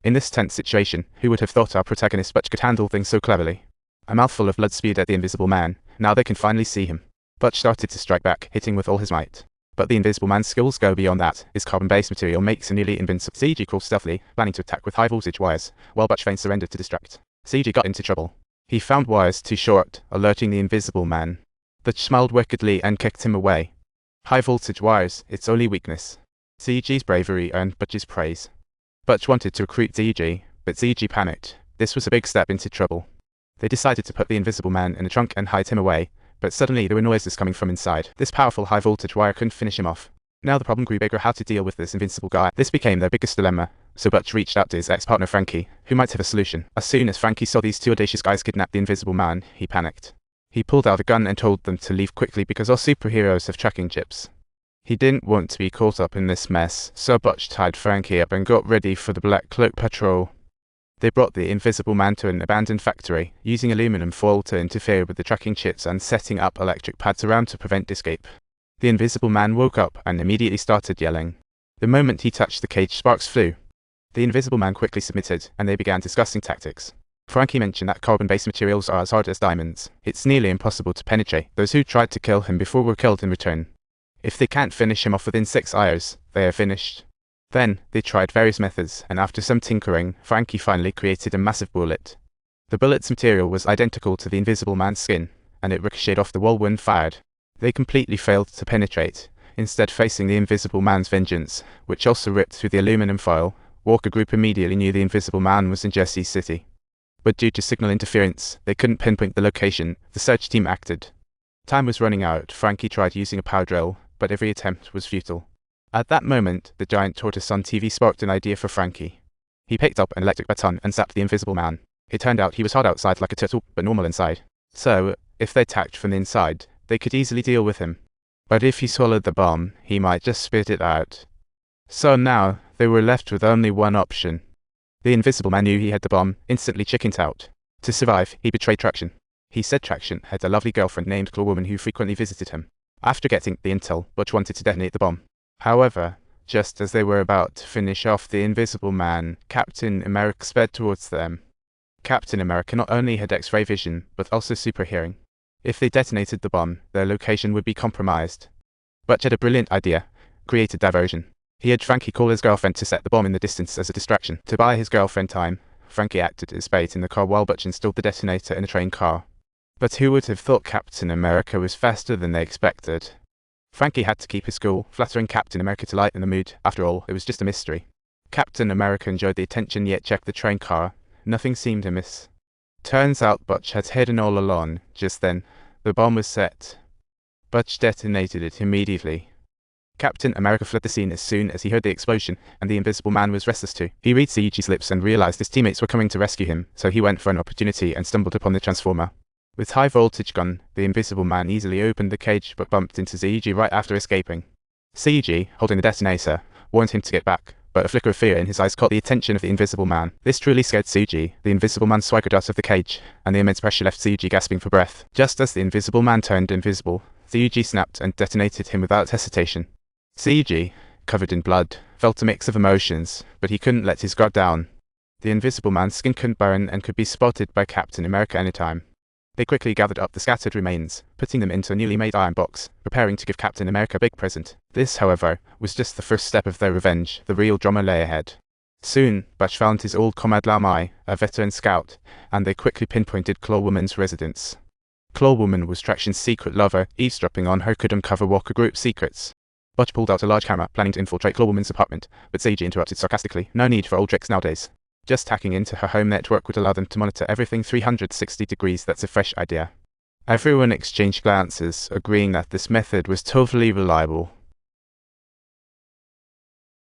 In this tense situation, who would have thought our protagonist Buche could handle things so cleverly? A mouthful of blood spewed at the Invisible Man. Now they can finally see him. Buche started to strike back, hitting with all his might. But the Invisible Man's skills go beyond that. His carbon-based material makes him nearly invincible. CG crawled stealthily, planning to attack with high-voltage wires, while Buche feigned surrender to distract. CG got into trouble. He found wires too short, alerting the Invisible Man. Buche smiled wickedly and kicked him away. High-voltage wires, its only weakness. CG's bravery earned Buche's praise. Buche wanted to recruit CG, but CG panicked. This was a big step into trouble. They decided to put the Invisible Man in a trunk and hide him away, but suddenly there were noises coming from inside. This powerful high-voltage wire couldn't finish him off. Now the problem grew bigger: how to deal with this invincible guy. This became their biggest dilemma, so Buche reached out to his ex-partner Frankie, who might have a solution. As soon as Frankie saw these two audacious guys kidnap the Invisible Man, he panicked. He pulled out a gun and told them to leave quickly because all superheroes have tracking chips. He didn't want to be caught up in this mess, so Buche tied Frankie up and got ready for the Black Cloak Patrol. They brought the Invisible Man to an abandoned factory, using aluminum foil to interfere with the tracking chips and setting up electric pads around to prevent escape. The Invisible Man woke up and immediately started yelling. The moment he touched the cage, sparks flew. The Invisible Man quickly submitted, and they began discussing tactics. Frankie mentioned that carbon-based materials are as hard as diamonds. It's nearly impossible to penetrate. Those who tried to kill him before were killed in return. If they can't finish him off within 6 hours, they are finished. Then, they tried various methods, and after some tinkering, Frankie finally created a massive bullet. The bullet's material was identical to the Invisible Man's skin, and it ricocheted off the wall when fired. They completely failed to penetrate, instead facing the Invisible Man's vengeance, which also ripped through the aluminum foil. Walker Group immediately knew the Invisible Man was in Jersey City. But due to signal interference, they couldn't pinpoint the location. The search team acted. Time was running out. Frankie tried using a power drill, but every attempt was futile. At that moment, the giant tortoise on TV sparked an idea for Frankie. He picked up an electric baton and zapped the Invisible Man. It turned out he was hard outside like a turtle, but normal inside. So, if they attacked from the inside, they could easily deal with him. But if he swallowed the bomb, he might just spit it out. So now, they were left with only one option. The Invisible Man knew he had the bomb, instantly chickened out. To survive, he betrayed Traction. He said Traction had a lovely girlfriend named Claw Woman who frequently visited him. After getting the intel, Buche wanted to detonate the bomb. However, just as they were about to finish off the Invisible Man, Captain America sped towards them. Captain America not only had X-ray vision, but also super hearing. If they detonated the bomb, their location would be compromised. Buche had a brilliant idea: create a diversion. He had Frankie call his girlfriend to set the bomb in the distance as a distraction. To buy his girlfriend time, Frankie acted as bait in the car while Buche installed the detonator in a train car. But who would have thought Captain America was faster than they expected? Frankie had to keep his cool, flattering Captain America to lighten the mood. After all, it was just a mystery. Captain America enjoyed the attention yet checked the train car. Nothing seemed amiss. Turns out Buche had hidden all along. Just then, the bomb was set. Buche detonated it immediately. Captain America fled the scene as soon as he heard the explosion, and the Invisible Man was restless too. He read CG's lips and realized his teammates were coming to rescue him, so he went for an opportunity and stumbled upon the Transformer. With high-voltage gun, the Invisible Man easily opened the cage but bumped into CG right after escaping. CG, holding the detonator, warned him to get back, but a flicker of fear in his eyes caught the attention of the Invisible Man. This truly scared CG. The Invisible Man swaggered out of the cage, and the immense pressure left CG gasping for breath. Just as the Invisible Man turned invisible, CG snapped and detonated him without hesitation. CG, covered in blood, felt a mix of emotions, but he couldn't let his guard down. The Invisible Man's skin couldn't burn and could be spotted by Captain America anytime. They quickly gathered up the scattered remains, putting them into a newly made iron box, preparing to give Captain America a big present. This, however, was just the first step of their revenge. The real drama lay ahead. Soon, Buche found his old comrade Lamai, a veteran scout, and they quickly pinpointed Claw Woman's residence. Claw Woman was Traction's secret lover. Eavesdropping on her could uncover Walker Group's secrets. Buche pulled out a large camera, planning to infiltrate Claw Woman's apartment, but CG interrupted sarcastically. No need for old tricks nowadays. Just hacking into her home network would allow them to monitor everything 360 degrees. That's a fresh idea. Everyone exchanged glances, agreeing that this method was totally reliable.